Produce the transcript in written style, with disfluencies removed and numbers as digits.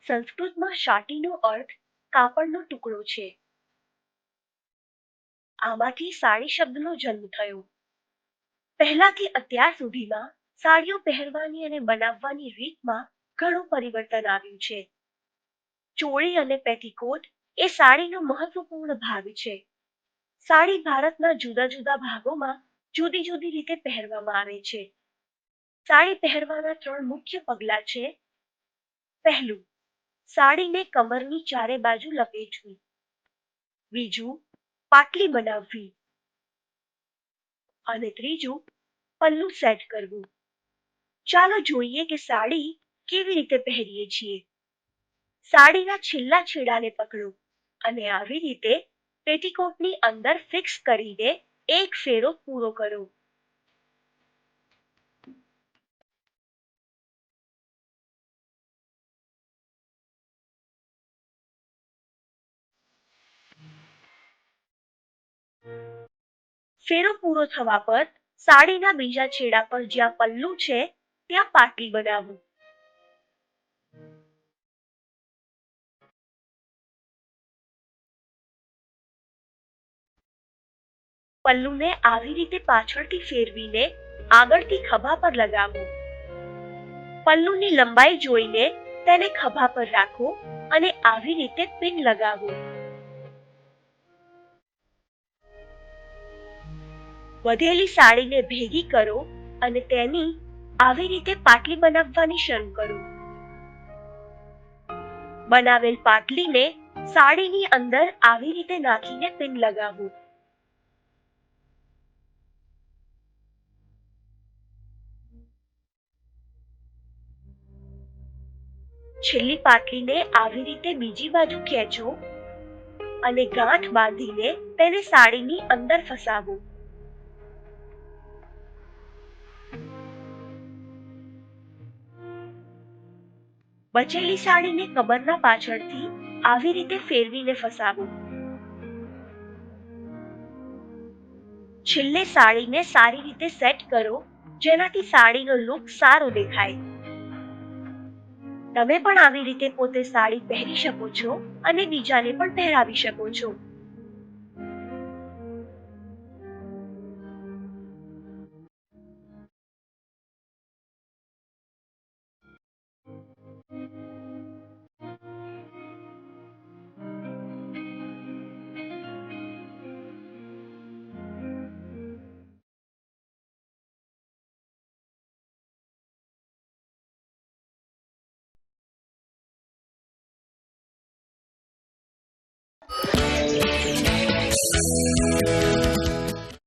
સંસ્કૃતમાં શાટીનો અર્થ કાપડનો ટુકડો છે. આમાંથી સાડી શબ્દનો જન્મ થયો. પહેલાથી અત્યાર સુધીમાં સાડીઓ પહેરવાની અને બનાવવાની રીતમાં ઘણું પરિવર્તન આવ્યું છે. ચોળી અને પેટીકોટ એ સાડીનો મહત્વપૂર્ણ ભાગ છે. સાડી ભારતના જુદા જુદા ભાગોમાં જુદી જુદી રીતે પહેરવામાં આવે છે. સાડી પહેરવાના 3 મુખ્ય પગલાં છે. પહેલું, સાડીને કમરની ચારે બાજુ લપેટવી. બીજું, પાટલી બનાવવી. અને ત્રીજું, પલ્લું સેટ કરવું. ચાલો જોઈએ કે સાડી કેવી રીતે પહેરીએ છીએ. સાડીના છેલ્લા છેડાને પકડો અને આવી રીતે પેટીકોટની અંદર ફિક્સ કરીને એક ફેરો પૂરો કરો. ફેરો પૂરો થવા પર સાડીના બીજા છેડા પર જ્યાં પલ્લું છે ત્યાં પાટલી બનાવો. પલ્લુને આવી રીતે પાછળથી ફેરવીને આગળથી ખભા પર લગાવો. પલ્લુની લંબાઈ જોઈને તેને ખભા પર રાખો અને આવી રીતે પિન લગાવો. વધેલી સાડીને ભેગી કરો અને તેની આવી રીતે પાટલી બનાવવાની શરૂ કરો. બનાવેલ પાટલીને સાડીની અંદર આવી રીતે નાખીને પિન લગાવો. છેલ્લી પાટલીને આવી રીતે બીજી બાજુ ખેંચો અને ગાંઠ બાંધીને તેને સાડીની અંદર ફસાવો. બચેલી સાડીને કમરના પાછળથી આવી રીતે ફેરવીને ફસાવો. છેલ્લે સાડીને સારી રીતે સેટ કરો જેનાથી સાડીનો લુક સારો દેખાય. તમે પણ આવી રીતે પોતે સાડી પહેરી શકો છો અને બીજાને પણ પહેરાવી શકો છો.